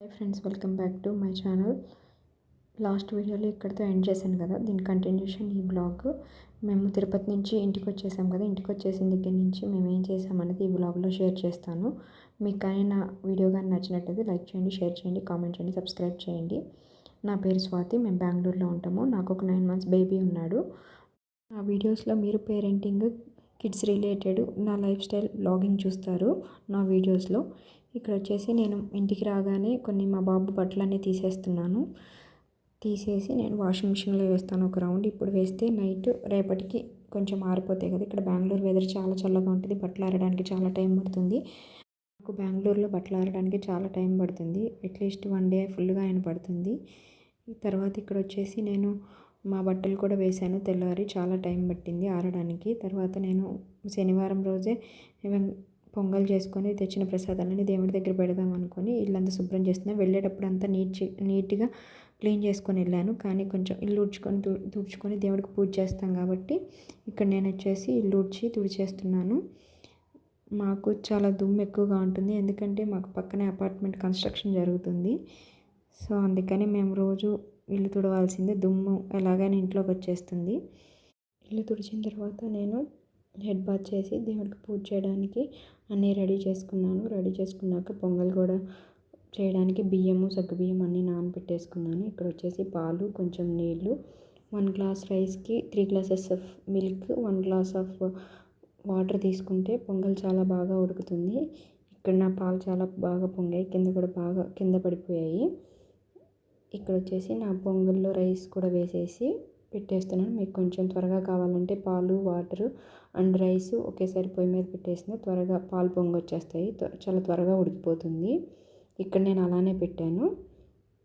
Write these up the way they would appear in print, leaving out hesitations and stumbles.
Hi friends, welcome back to my channel. Last వీడియోలో ఇక్కడితో end చేశాను కదా, దీని కంటిన్యూషన్ ఈ బ్లాగ్. మేము తిరుపతి నుంచి ఇంటికి వచ్చేసాం కదా, ఇంటికి వచ్చేసిన దగ్గర నుంచి మేము ఏం చేసామనేది ఈ బ్లాగ్లో షేర్ చేస్తాను. మీకు కానీ నా వీడియో కానీ నచ్చినట్టయితే లైక్ చేయండి, షేర్ చేయండి, కామెంట్ చేయండి, సబ్స్క్రైబ్ చేయండి. నా పేరు స్వాతి, మేము బెంగళూరులో ఉంటాము. నాకు ఒక 9 months బేబీ ఉన్నాడు. ఆ వీడియోస్లో మీరు పేరెంటింగ్, కిడ్స్ రిలేటెడ్ నా లైఫ్ స్టైల్ బ్లాగింగ్ చూస్తారు నా వీడియోస్లో. ఇక్కడ వచ్చేసి నేను ఇంటికి రాగానే కొన్ని మా బాబు బట్టలన్నీ తీసేసి నేను వాషింగ్ మిషన్లో వేస్తాను ఒక రౌండ్. ఇప్పుడు వేస్తే నైట్ రేపటికి కొంచెం ఆరిపోతాయి కదా. ఇక్కడ బెంగళూరు వెదర్ చాలా చల్లగా ఉంటుంది, బట్టలు ఆరడానికి చాలా టైం పడుతుంది. నాకు బెంగళూరులో బట్టలు ఆరడానికి చాలా టైం పడుతుంది, అట్లీస్ట్ 1 day ఫుల్గా అయిన పడుతుంది. తర్వాత ఇక్కడ వచ్చేసి నేను మా బట్టలు కూడా వేశాను తెల్లవారి, చాలా టైం పట్టింది ఆరడానికి. తర్వాత నేను శనివారం రోజే పొంగల్ చేసుకొని తెచ్చిన ప్రసాదాలని దేవుడి దగ్గర పెడదాం అనుకొని ఇల్లంతా శుభ్రం చేస్తున్నాను. వెళ్ళేటప్పుడు అంతా నీట్గా క్లీన్ చేసుకొని వెళ్ళాను, కానీ కొంచెం ఇల్లు తుడుచుకొని దేవుడికి పూజ చేస్తాం కాబట్టి ఇక్కడ నేను వచ్చేసి ఇల్లు తుడిచేస్తున్నాను. మాకు చాలా దుమ్ము ఎక్కువగా ఉంటుంది, ఎందుకంటే మాకు పక్కనే అపార్ట్మెంట్ కన్స్ట్రక్షన్ జరుగుతుంది. సో అందుకని మేము రోజు ఇల్లు తుడవాల్సిందే, దుమ్ము ఎలాగైనా ఇంట్లోకి వచ్చేస్తుంది. ఇల్లు తుడిచిన తర్వాత నేను హెడ్ బాత్ చేసి దేవుడికి పూజ చేయడానికి అన్నీ రెడీ చేసుకున్నాక పొంగల్ కూడా చేయడానికి బియ్యము, సగ్గుబియ్యం అన్నీ నానబెట్టేసుకున్నాను. ఇక్కడ వచ్చేసి పాలు, కొంచెం నీళ్ళు, 1 glass రైస్కి 3 glasses of milk, 1 glass of water తీసుకుంటే పొంగల్ చాలా బాగా ఉడుకుతుంది. ఇక్కడ నా పాలు చాలా బాగా పొంగాయి, కింద పడిపోయాయి. ఇక్కడ వచ్చేసి నా పొంగల్లో రైస్ కూడా వేసేసి పెట్టేస్తున్నాను. మీకు కొంచెం త్వరగా కావాలంటే పాలు, వాటర్ అండ్ రైస్ ఒకేసారి పొయ్యి మీద పెట్టేసిన త్వరగా పాలు పొంగొచ్చేస్తాయి, చాలా త్వరగా ఉడికిపోతుంది. ఇక్కడ నేను అలానే పెట్టాను.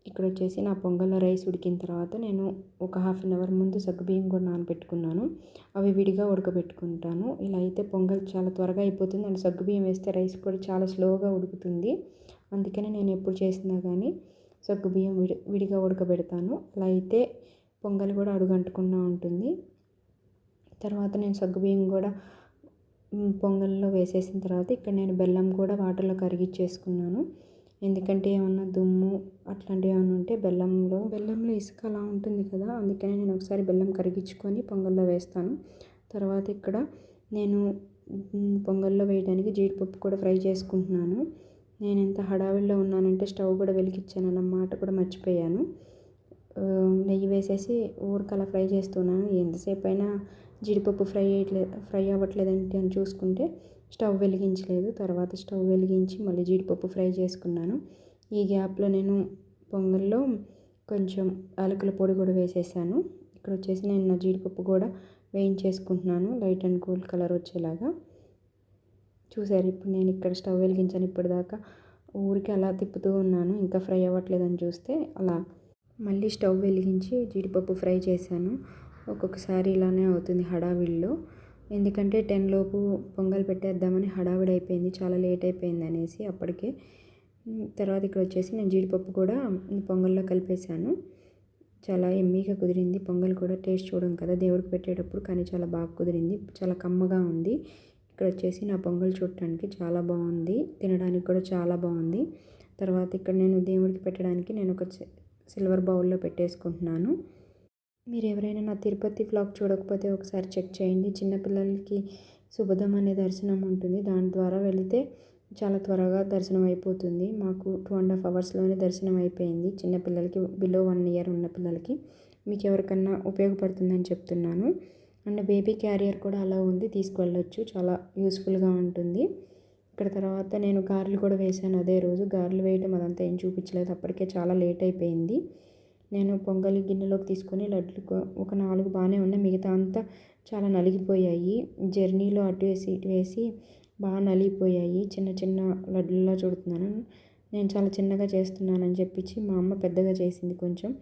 ఇక్కడ వచ్చేసి నా పొంగల్లో రైస్ ఉడికిన తర్వాత నేను ఒక 1/2 hour ముందు సగ్గుబియ్యం కూడా నానబెట్టుకున్నాను, అవి విడిగా ఉడకబెట్టుకుంటాను. ఇలా అయితే పొంగల్ చాలా త్వరగా అయిపోతుంది అండ్ సగ్గుబియ్యం వేస్తే రైస్ కూడా చాలా స్లోగా ఉడుకుతుంది. అందుకని నేను ఎప్పుడు చేసినా కానీ సగ్గుబియ్యం విడిగా ఉడకబెడతాను. అలా అయితే పొంగల్ కూడా అడుగంటకుండా ఉంటుంది. తర్వాత నేను సగ్గుబియ్యం కూడా పొంగల్లో వేసేసిన తర్వాత ఇక్కడ నేను బెల్లం కూడా వాటర్లో కరిగిచ్చేసుకున్నాను. ఎందుకంటే ఏమన్నా దుమ్ము అట్లాంటివి ఏమైనా ఉంటే బెల్లంలో ఇసుక అలా ఉంటుంది కదా, అందుకని నేను ఒకసారి బెల్లం కరిగించుకొని పొంగల్లో వేస్తాను. తర్వాత ఇక్కడ నేను పొంగల్లో వేయడానికి జీడిపప్పు కూడా ఫ్రై చేసుకుంటున్నాను. నేను ఎంత హడావిడిలో ఉన్నానంటే స్టవ్ కూడా వెలిగించాను అన్నమాట కూడా మర్చిపోయాను. నెయ్యి వేసేసి ఊరికలా ఫ్రై చేస్తున్నాను. ఎంతసేపు అయినా జీడిపప్పు ఫ్రై అవ్వట్లేదంటే అని చూసుకుంటే స్టవ్ వెలిగించలేదు. తర్వాత స్టవ్ వెలిగించి మళ్ళీ జీడిపప్పు ఫ్రై చేసుకున్నాను. ఈ గ్యాప్లో నేను పొంగల్లో కొంచెం యాలకుల పొడి కూడా వేసేసాను. ఇక్కడ వచ్చేసి నేను నా జీడిపప్పు కూడా వేయించేసుకుంటున్నాను, లైట్ అండ్ గోల్డ్ కలర్ వచ్చేలాగా. చూసారు, ఇప్పుడు నేను ఇక్కడ స్టవ్ వెలిగించాను. ఇప్పటిదాకా ఊరికి అలా తిప్పుతూ ఉన్నాను, ఇంకా ఫ్రై అవ్వట్లేదని చూస్తే అలా మళ్ళీ స్టవ్ వెలిగించి జీడిపప్పు ఫ్రై చేశాను. ఒక్కొక్కసారి ఇలానే అవుతుంది హడావిడిలో, ఎందుకంటే 10 లోపు పొంగల్ పెట్టేద్దామని హడావిడి అయిపోయింది, చాలా లేట్ అయిపోయింది అనేసి అప్పటికే. తర్వాత ఇక్కడ వచ్చేసి నేను జీడిపప్పు కూడా పొంగల్లో కలిపేశాను. చాలా ఎమ్మీగా కుదిరింది పొంగల్ కూడా. టేస్ట్ చూడడం కదా దేవుడికి పెట్టేటప్పుడు, కానీ చాలా బాగా కుదిరింది, చాలా కమ్మగా ఉంది. ఇక్కడ వచ్చేసి నా పొంగల్ చూడటానికి చాలా బాగుంది, తినడానికి కూడా చాలా బాగుంది. తర్వాత ఇక్కడ నేను దేవుడికి పెట్టడానికి నేను ఒక సిల్వర్ బౌల్లో పెట్టేసుకుంటున్నాను. మీరు ఎవరైనా నా తిరుపతి వ్లాగ్ చూడకపోతే ఒకసారి చెక్ చేయండి. చిన్నపిల్లలకి శుభదం అనే దర్శనం ఉంటుంది, దాని ద్వారా వెళితే చాలా త్వరగా దర్శనం అయిపోతుంది. మాకు 2.5 hours దర్శనం అయిపోయింది. చిన్నపిల్లలకి బిలో 1 year ఉన్న పిల్లలకి మీకు ఎవరికన్నా ఉపయోగపడుతుందని చెప్తున్నాను. అండ్ బేబీ క్యారియర్ కూడా అలా ఉంది, తీసుకువెళ్ళొచ్చు, చాలా యూస్ఫుల్గా ఉంటుంది. ఇక్కడ తర్వాత నేను గారెలు కూడా వేశాను అదే రోజు. గారెలు వేయటం అదంతా ఏం చూపించలేదు, అప్పటికే చాలా లేట్ అయిపోయింది. నేను పొంగల్ గిన్నెలోకి తీసుకొని లడ్లు ఒక 4 బాగానే ఉన్నాయి, మిగతా అంతా చాలా నలిగిపోయాయి. జర్నీలో అటు వేసి ఇటు వేసి బాగా నలిగిపోయాయి. చిన్న చిన్న లడ్డులా చుడుతున్నాను. నేను చాలా చిన్నగా చేస్తున్నానని చెప్పించి మా అమ్మ పెద్దగా చేసింది, కొంచెం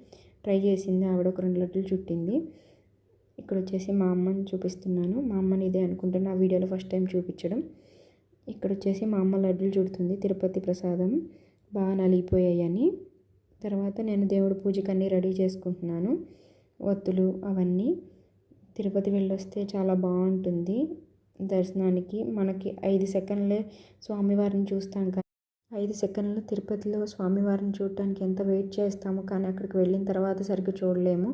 ట్రై చేసింది. ఆవిడ ఒక 2 లడ్డులు చుట్టింది. ఇక్కడ వచ్చేసి మా అమ్మని చూపిస్తున్నాను. మా అమ్మని ఇదే అనుకుంటున్నా ఆ వీడియోలో ఫస్ట్ టైం చూపించడం. ఇక్కడ వచ్చేసి మా అమ్మ లడ్డులు చుడుతుంది, తిరుపతి ప్రసాదం బాగా నలిగిపోయాయి అని. తర్వాత నేను దేవుడి పూజకి అన్నీ రెడీ చేసుకుంటున్నాను, ఒత్తులు అవన్నీ. తిరుపతి వెళ్ళొస్తే చాలా బాగుంటుంది దర్శనానికి. మనకి 5 సెకండ్లే స్వామివారిని చూస్తాం, 5 సెకన్లు తిరుపతిలో స్వామివారిని చూడటానికి ఎంత వెయిట్ చేస్తామో, కానీ అక్కడికి వెళ్ళిన తర్వాత సరిగ్గా చూడలేము.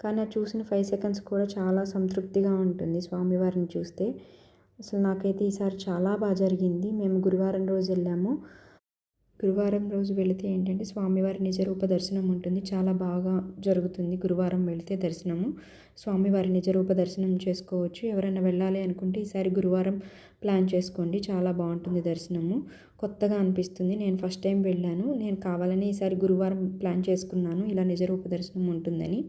కానీ అది చూసిన 5 సెకండ్స్ కూడా చాలా సంతృప్తిగా ఉంటుంది స్వామివారిని చూస్తే. అసలు నాకైతే ఈసారి చాలా బాగా జరిగింది. మేము గురువారం రోజు వెళ్ళాము. గురువారం రోజు వెళితే ఏంటంటే స్వామివారి నిజరూప దర్శనం ఉంటుంది. చాలా బాగా జరుగుతుంది గురువారం వెళితే దర్శనము. స్వామివారి నిజరూప దర్శనం చేసుకోవచ్చు. ఎవరైనా వెళ్ళాలి అనుకుంటే ఈసారి గురువారం ప్లాన్ చేసుకోండి. చాలా బాగుంటుంది దర్శనము. కొత్తగా అనిపిస్తుంది. నేను ఫస్ట్ టైం వెళ్ళాను. నేను కావాలని ఈసారి గురువారం ప్లాన్ చేసుకున్నాను, ఇలా నిజరూప దర్శనం ఉంటుందని.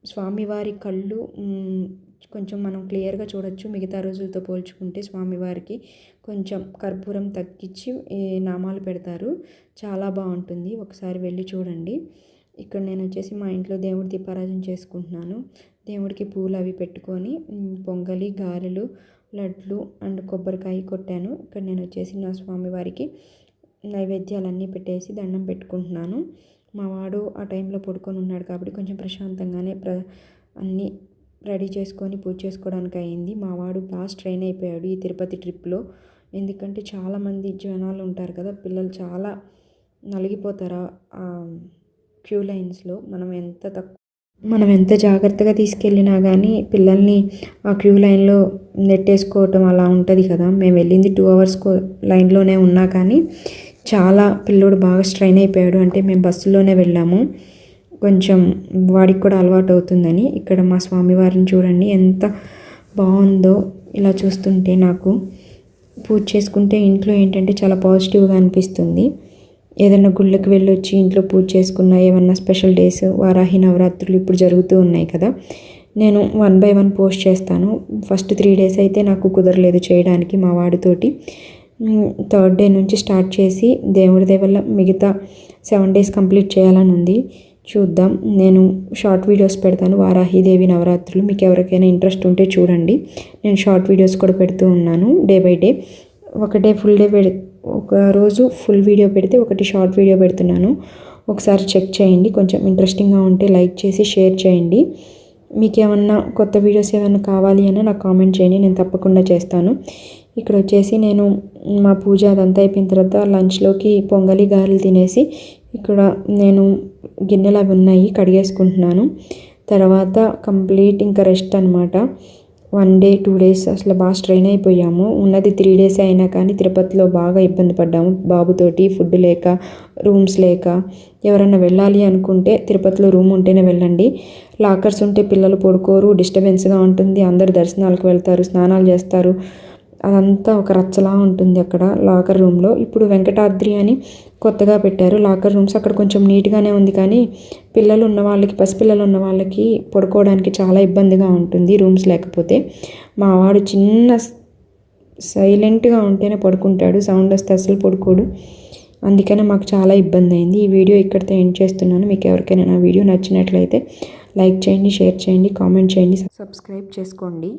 స్వామివారి కళ్ళు కొంచెం మనం క్లియర్గా చూడొచ్చు మిగతా రోజులతో పోల్చుకుంటే. స్వామివారికి కొంచెం కర్పూరం తగ్గించి నామాలు పెడతారు. చాలా బాగుంటుంది. ఒకసారి వెళ్ళి చూడండి. ఇక్కడ నేను వచ్చేసి మా ఇంట్లో దేవుడి దీపారాధన చేసుకుంటున్నాను. దేవుడికి పూలు అవి పెట్టుకొని పొంగలి, గారెలు, లడ్లు అండ్ కొబ్బరికాయ కొట్టాను. ఇక్కడ నేను వచ్చేసి నా స్వామివారికి నైవేద్యాలన్నీ పెట్టేసి దండం పెట్టుకుంటున్నాను. మా వాడు ఆ టైంలో పడుకొని ఉన్నాడు కాబట్టి కొంచెం ప్రశాంతంగానే అన్నీ రెడీ చేసుకొని పూజ చేసుకోవడానికి అయింది. మా వాడు బాగా స్ట్రెయిన్ అయిపోయాడు ఈ తిరుపతి ట్రిప్లో. ఎందుకంటే చాలామంది జనాలు ఉంటారు కదా, పిల్లలు చాలా నలిగిపోతారు ఆ క్యూ లైన్స్లో. మనం ఎంత జాగ్రత్తగా తీసుకెళ్ళినా కానీ పిల్లల్ని ఆ క్యూ లైన్లో నెట్టేసుకోవటం అలా ఉంటుంది కదా. మేము వెళ్ళింది 2 అవర్స్ లైన్లోనే ఉన్నా కానీ చాలా పిల్లోడు బాగా స్ట్రెయిన్ అయిపోయాడు. అంటే మేము బస్సులోనే వెళ్ళాము, కొంచెం వాడికి కూడా అలవాటు అవుతుందని. ఇక్కడ మా స్వామివారిని చూడండి ఎంత బాగుందో. ఇలా చూస్తుంటే నాకు పూజ చేసుకుంటే ఇంట్లో ఏంటంటే చాలా పాజిటివ్గా అనిపిస్తుంది. ఏదైనా గుళ్ళకి వెళ్ళొచ్చి ఇంట్లో పూజ చేసుకున్న, ఏమన్నా స్పెషల్ డేస్, వారాహి నవరాత్రులు ఇప్పుడు జరుగుతూ ఉన్నాయి కదా, నేను 1 by 1 పోస్ట్ చేస్తాను. ఫస్ట్ 3 days అయితే నాకు కుదరలేదు చేయడానికి మా వాడితోటి. 3rd day నుంచి స్టార్ట్ చేసి దేవుడి దయ వల్ల మిగతా 7 days కంప్లీట్ చేయాలని ఉంది. చూద్దాం. నేను షార్ట్ వీడియోస్ పెడతాను వారాహిదేవి నవరాత్రులు. మీకు ఎవరికైనా ఇంట్రెస్ట్ ఉంటే చూడండి. నేను షార్ట్ వీడియోస్ కూడా పెడుతూ ఉన్నాను డే బై డే. ఒక రోజు ఫుల్ వీడియో పెడితే ఒకటి షార్ట్ వీడియో పెడుతున్నాను. ఒకసారి చెక్ చేయండి. కొంచెం ఇంట్రెస్టింగ్గా ఉంటే లైక్ చేసి షేర్ చేయండి. మీకు ఏమన్నా కొత్త వీడియోస్ ఏమైనా కావాలి అని నాకు కామెంట్ చేయండి, నేను తప్పకుండా చేస్తాను. ఇక్కడ వచ్చేసి నేను మా పూజ అదంతా అయిపోయిన తర్వాత లంచ్లోకి పొంగలి, గారెలు తినేసి ఇక్కడ నేను గిన్నెలు అవి ఉన్నాయి కడిగేసుకుంటున్నాను. తర్వాత కంప్లీట్ ఇంకా రెస్ట్ అనమాట. 1 day 2 days అసలు బాగా స్ట్రెయిన్ అయిపోయాము. ఉన్నది 3 days అయినా కానీ తిరుపతిలో బాగా ఇబ్బంది పడ్డాము బాబుతోటి. ఫుడ్ లేక, రూమ్స్ లేక. ఎవరైనా వెళ్ళాలి అనుకుంటే తిరుపతిలో రూమ్ ఉంటేనే వెళ్ళండి. లాకర్స్ ఉంటే పిల్లలు పడుకోరు, డిస్టర్బెన్స్గా ఉంటుంది. అందరు దర్శనాలకు వెళ్తారు, స్నానాలు చేస్తారు. అదంతా ఒక రచ్చలా ఉంటుంది అక్కడ లాకర్ రూమ్లో. ఇప్పుడు వెంకటాద్రి అని కొత్తగా పెట్టారు లాకర్ రూమ్స్. అక్కడ కొంచెం నీట్గానే ఉంది, కానీ పిల్లలు ఉన్న వాళ్ళకి, పసిపిల్లలు ఉన్న వాళ్ళకి పడుకోవడానికి చాలా ఇబ్బందిగా ఉంటుంది రూమ్స్ లేకపోతే. మా వాడు చిన్న సైలెంట్గా ఉంటేనే పడుకుంటాడు, సౌండ్ వస్తే అసలు పడుకోడు. అందుకనే మాకు చాలా ఇబ్బంది అయింది. ఈ వీడియో ఇక్కడితో ఎండ్ చేస్తున్నాను. మీకు ఎవరికైనా నా వీడియో నచ్చినట్లయితే లైక్ చేయండి, షేర్ చేయండి, కామెంట్ చేయండి, సబ్స్క్రైబ్ చేసుకోండి.